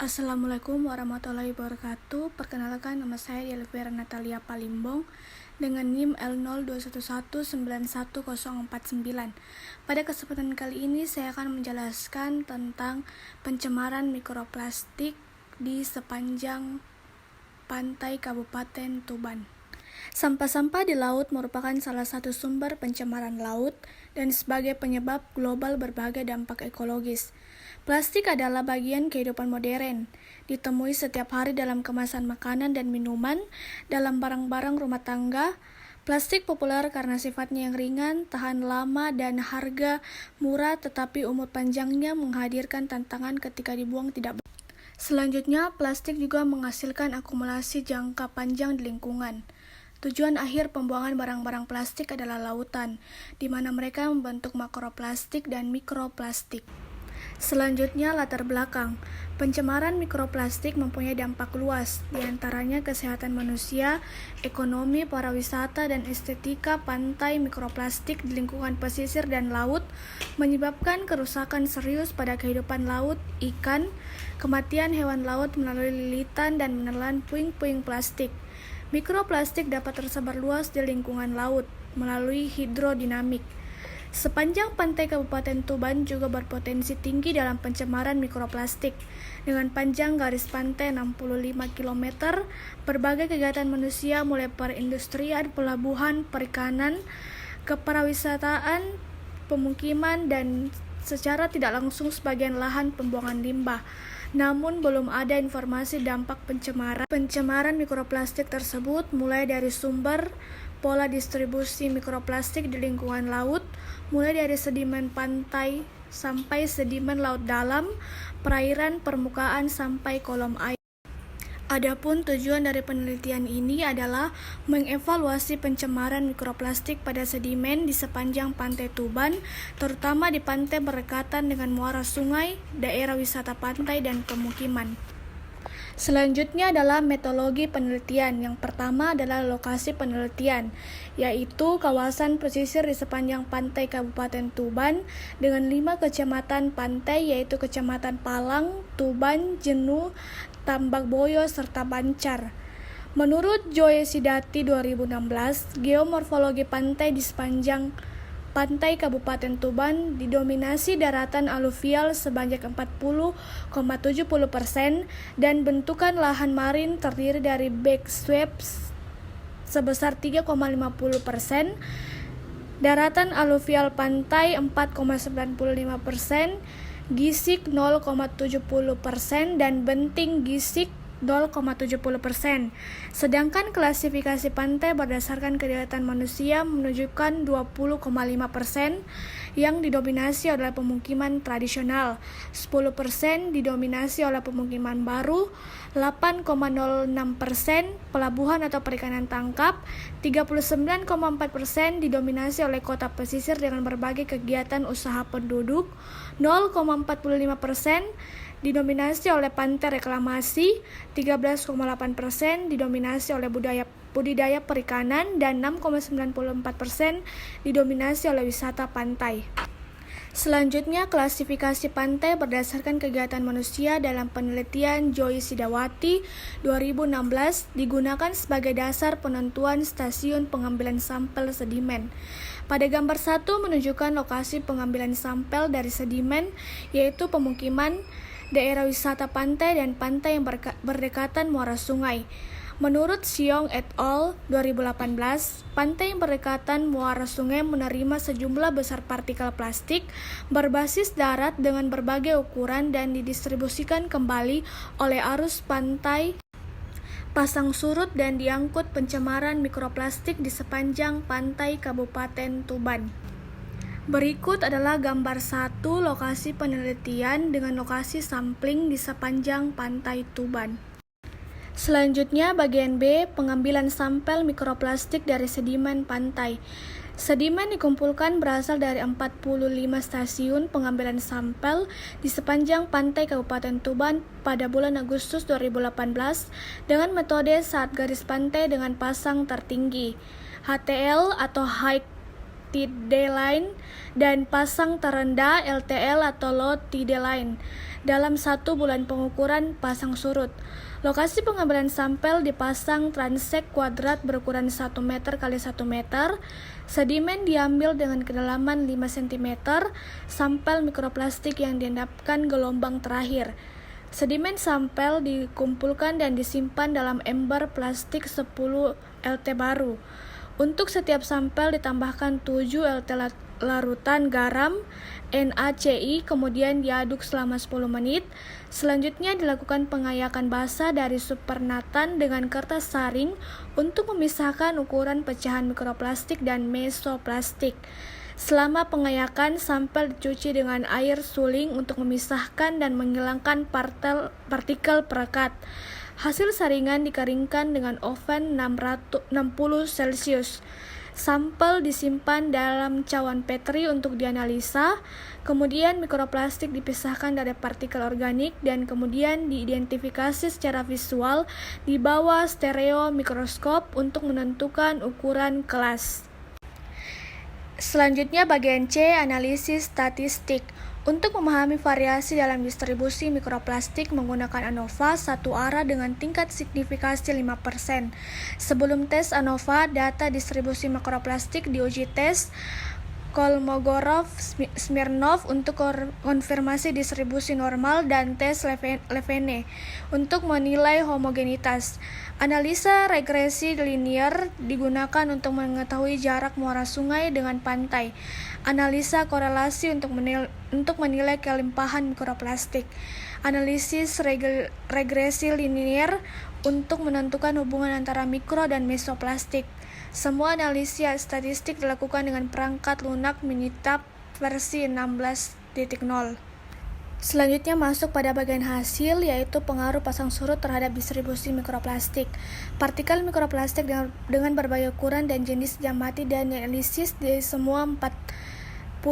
Assalamualaikum warahmatullahi wabarakatuh. Perkenalkan, nama saya Delvira Natalia Palimbong dengan NIM L0211911049. Pada kesempatan kali ini saya akan menjelaskan tentang pencemaran mikroplastik di sepanjang pantai Kabupaten Tuban. Sampah-sampah di laut merupakan salah satu sumber pencemaran laut dan sebagai penyebab global berbagai dampak ekologis. Plastik adalah bagian kehidupan modern, ditemui setiap hari dalam kemasan makanan dan minuman, dalam barang-barang rumah tangga. Plastik populer karena sifatnya yang ringan, tahan lama, dan harga murah, tetapi umur panjangnya menghadirkan tantangan ketika dibuang tidak benar. Selanjutnya, plastik juga menghasilkan akumulasi jangka panjang di lingkungan. Tujuan akhir pembuangan barang-barang plastik adalah lautan, di mana mereka membentuk makroplastik dan mikroplastik. Selanjutnya, latar belakang. Pencemaran mikroplastik mempunyai dampak luas, diantaranya kesehatan manusia, ekonomi, pariwisata, dan estetika. Pantai mikroplastik di lingkungan pesisir dan laut menyebabkan kerusakan serius pada kehidupan laut, ikan, kematian hewan laut melalui lilitan dan menelan puing-puing plastik. Mikroplastik dapat tersebar luas di lingkungan laut melalui hidrodinamik. Sepanjang pantai Kabupaten Tuban juga berpotensi tinggi dalam pencemaran mikroplastik. Dengan panjang garis pantai 65 km, berbagai kegiatan manusia mulai perindustrian, pelabuhan, perikanan, kepariwisataan, pemukiman, dan secara tidak langsung sebagian lahan pembuangan limbah. Namun belum ada informasi dampak pencemaran mikroplastik tersebut, mulai dari sumber, pola distribusi mikroplastik di lingkungan laut, mulai dari sedimen pantai sampai sedimen laut dalam, perairan, permukaan, sampai kolom air. Adapun tujuan dari penelitian ini adalah mengevaluasi pencemaran mikroplastik pada sedimen di sepanjang pantai Tuban, terutama di pantai berdekatan dengan muara sungai, daerah wisata pantai, dan pemukiman. Selanjutnya adalah metodologi penelitian. Yang pertama adalah lokasi penelitian, yaitu kawasan pesisir di sepanjang pantai Kabupaten Tuban dengan 5 kecamatan pantai, yaitu Kecamatan Palang, Tuban, Jenuh, Tambak Boyo, serta Bancar. Menurut Joy Sidati 2016, geomorfologi pantai di sepanjang pantai Kabupaten Tuban didominasi daratan aluvial sebanyak 40,70% dan bentukan lahan marin terdiri dari backswash sebesar 3,50%, daratan aluvial pantai 4,95%, gisik 0,70%, dan benting gisik 0,70%. Sedangkan klasifikasi pantai berdasarkan kegiatan manusia menunjukkan 20,5% yang didominasi oleh pemukiman tradisional, 10% didominasi oleh pemukiman baru, 8,06% pelabuhan atau perikanan tangkap, 39,4% didominasi oleh kota pesisir dengan berbagai kegiatan usaha penduduk, 0,45% didominasi oleh pantai reklamasi, 13,8% didominasi oleh budidaya perikanan, dan 6,94% didominasi oleh wisata pantai. Selanjutnya, klasifikasi pantai berdasarkan kegiatan manusia dalam penelitian Joy Sidawati 2016 digunakan sebagai dasar penentuan stasiun pengambilan sampel sedimen. Pada gambar 1 menunjukkan lokasi pengambilan sampel dari sedimen, yaitu pemukiman, daerah wisata pantai, dan pantai yang berdekatan muara sungai. Menurut Siong et al. 2018, pantai yang berdekatan muara sungai menerima sejumlah besar partikel plastik berbasis darat dengan berbagai ukuran dan didistribusikan kembali oleh arus pantai pasang surut dan diangkut pencemaran mikroplastik di sepanjang pantai Kabupaten Tuban. Berikut adalah gambar 1 lokasi penelitian dengan lokasi sampling di sepanjang pantai Tuban. Selanjutnya bagian B, pengambilan sampel mikroplastik dari sedimen pantai. Sedimen dikumpulkan berasal dari 45 stasiun pengambilan sampel di sepanjang pantai Kabupaten Tuban pada bulan Agustus 2018 dengan metode saat garis pantai dengan pasang tertinggi, HTL atau High TD line dan pasang terendah LTL atau low TD line dalam 1 bulan pengukuran pasang surut. Lokasi pengambilan sampel dipasang transek kuadrat berukuran 1 meter x 1 meter. Sedimen diambil dengan kedalaman 5 cm. Sampel mikroplastik yang diendapkan gelombang terakhir. Sedimen sampel dikumpulkan dan disimpan dalam ember plastik 10 LT baru. Untuk setiap sampel ditambahkan 7 LT larutan garam NaCl, kemudian diaduk selama 10 menit. Selanjutnya dilakukan pengayakan basah dari supernatan dengan kertas saring untuk memisahkan ukuran pecahan mikroplastik dan mesoplastik. Selama pengayakan, sampel dicuci dengan air suling untuk memisahkan dan menghilangkan partikel perekat. Hasil saringan dikeringkan dengan oven 60 Celcius. Sampel disimpan dalam cawan Petri untuk dianalisa. Kemudian mikroplastik dipisahkan dari partikel organik dan kemudian diidentifikasi secara visual di bawah stereo mikroskop untuk menentukan ukuran kelas. Selanjutnya bagian C, analisis statistik. Untuk memahami variasi dalam distribusi mikroplastik menggunakan ANOVA satu arah dengan tingkat signifikasi 5%. Sebelum tes ANOVA, data distribusi mikroplastik diuji tes Kolmogorov-Smirnov untuk konfirmasi distribusi normal dan tes Levene untuk menilai homogenitas. Analisa regresi linier digunakan untuk mengetahui jarak muara sungai dengan pantai. Analisa korelasi untuk menilai kelimpahan mikroplastik. Analisis regresi linier untuk menentukan hubungan antara mikro dan mesoplastik. Semua analisis statistik dilakukan dengan perangkat lunak Minitab versi 16.0. Selanjutnya masuk pada bagian hasil, yaitu pengaruh pasang surut terhadap distribusi mikroplastik. Partikel mikroplastik dengan berbagai ukuran dan jenis diamati dan dianalisis di semua 45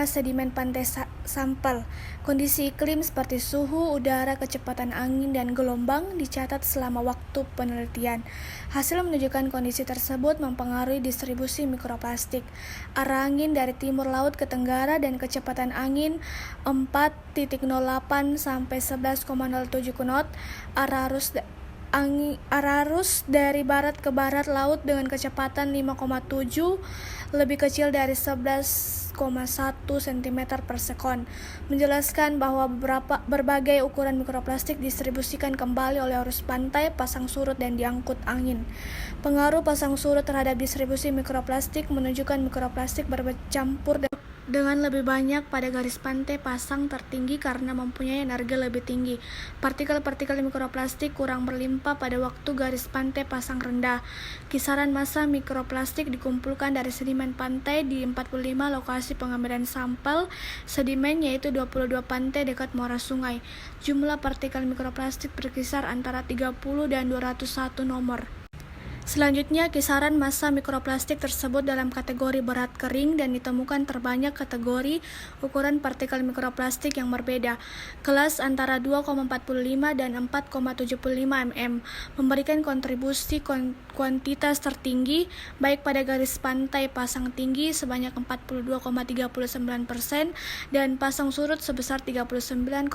sedimen pantai sampel. Kondisi iklim seperti suhu, udara, kecepatan angin, dan gelombang dicatat selama waktu penelitian. Hasil menunjukkan kondisi tersebut mempengaruhi distribusi mikroplastik. Arah angin dari timur laut ke tenggara dan kecepatan angin 4.08 sampai 11,07 knot. Arah arus dari barat ke barat laut dengan kecepatan 5,7 lebih kecil dari 11,1 cm per sekon, menjelaskan bahwa berbagai ukuran mikroplastik distribusikan kembali oleh arus pantai, pasang surut, dan diangkut angin. Pengaruh pasang surut terhadap distribusi mikroplastik menunjukkan mikroplastik bercampur dengan lebih banyak pada garis pantai pasang tertinggi karena mempunyai energi lebih tinggi. Partikel-partikel mikroplastik kurang berlimpah pada waktu garis pantai pasang rendah. Kisaran massa mikroplastik dikumpulkan dari sedimen pantai di 45 lokasi pengambilan sampel sedimen, yaitu 22 pantai dekat muara sungai. Jumlah partikel mikroplastik berkisar antara 30 dan 201 nomor. Selanjutnya, kisaran massa mikroplastik tersebut dalam kategori berat kering dan ditemukan terbanyak kategori ukuran partikel mikroplastik yang berbeda. Kelas antara 2,45 dan 4,75 mm memberikan kontribusi kuantitas tertinggi baik pada garis pantai pasang tinggi sebanyak 42,39% dan pasang surut sebesar 39,30%.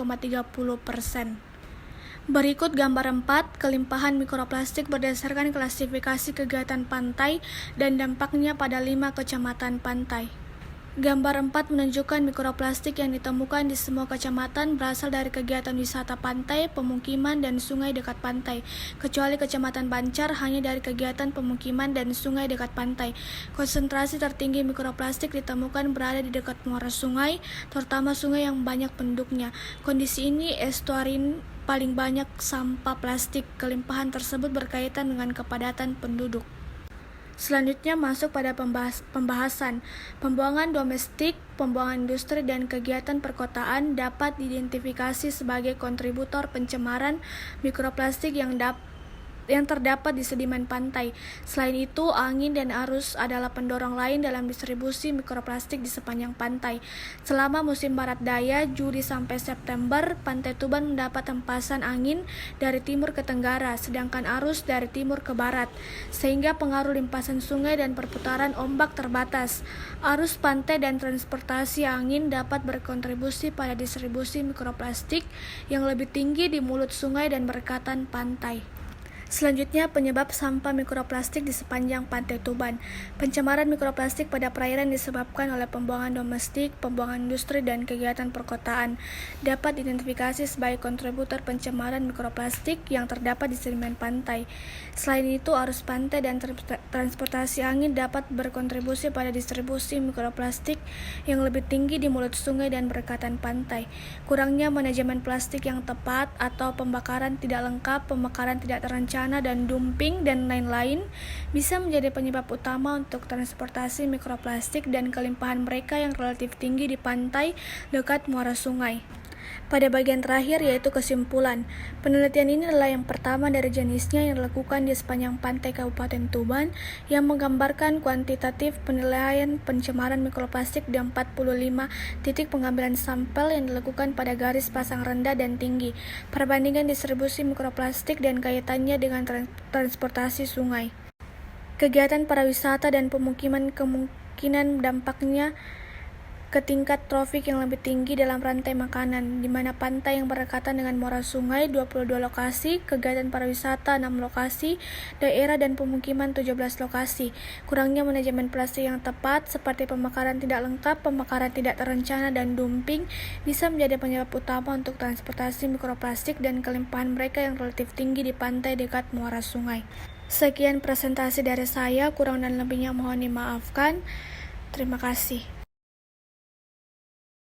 Berikut gambar 4, kelimpahan mikroplastik berdasarkan klasifikasi kegiatan pantai dan dampaknya pada 5 kecamatan pantai. Gambar 4 menunjukkan mikroplastik yang ditemukan di semua kecamatan berasal dari kegiatan wisata pantai, pemukiman, dan sungai dekat pantai, kecuali Kecamatan Bancar hanya dari kegiatan pemukiman dan sungai dekat pantai. Konsentrasi tertinggi mikroplastik ditemukan berada di dekat muara sungai, terutama sungai yang banyak penduduknya. Kondisi ini estuarin paling banyak sampah plastik. Kelimpahan tersebut berkaitan dengan kepadatan penduduk. Selanjutnya masuk pada pembahasan. Pembuangan domestik, pembuangan industri, dan kegiatan perkotaan dapat diidentifikasi sebagai kontributor pencemaran mikroplastik yang terdapat di sedimen pantai. Selain itu, angin dan arus adalah pendorong lain dalam distribusi mikroplastik di sepanjang pantai. Selama musim barat daya, Juli sampai September, Pantai Tuban mendapat hempasan angin dari timur ke tenggara, sedangkan arus dari timur ke barat, sehingga pengaruh limpasan sungai dan perputaran ombak terbatas. Arus pantai dan transportasi angin dapat berkontribusi pada distribusi mikroplastik yang lebih tinggi di mulut sungai dan berekatan pantai. Selanjutnya, penyebab sampah mikroplastik di sepanjang Pantai Tuban. Pencemaran mikroplastik pada perairan disebabkan oleh pembuangan domestik, pembuangan industri, dan kegiatan perkotaan. Dapat diidentifikasi sebagai kontributor pencemaran mikroplastik yang terdapat di sedimen pantai. Selain itu, arus pantai dan transportasi angin dapat berkontribusi pada distribusi mikroplastik yang lebih tinggi di mulut sungai dan berekatan pantai. Kurangnya manajemen plastik yang tepat atau pembakaran tidak lengkap, pembakaran tidak terencana, dan dumping dan lain-lain bisa menjadi penyebab utama untuk transportasi mikroplastik dan kelimpahan mereka yang relatif tinggi di pantai dekat muara sungai. Pada bagian terakhir yaitu kesimpulan. Penelitian ini adalah yang pertama dari jenisnya yang dilakukan di sepanjang pantai Kabupaten Tuban yang menggambarkan kuantitatif penilaian pencemaran mikroplastik di 45 titik pengambilan sampel yang dilakukan pada garis pasang rendah dan tinggi, perbandingan distribusi mikroplastik dan kaitannya dengan transportasi sungai. Kegiatan pariwisata dan pemukiman kemungkinan dampaknya ke tingkat trofik yang lebih tinggi dalam rantai makanan, di mana pantai yang berdekatan dengan muara sungai 22 lokasi, kegiatan pariwisata 6 lokasi, daerah dan pemukiman 17 lokasi. Kurangnya manajemen plastik yang tepat seperti pembakaran tidak lengkap, pembakaran tidak terencana, dan dumping bisa menjadi penyebab utama untuk transportasi mikroplastik dan kelimpahan mereka yang relatif tinggi di pantai dekat muara sungai. Sekian presentasi dari saya, kurang dan lebihnya mohon dimaafkan. Terima kasih.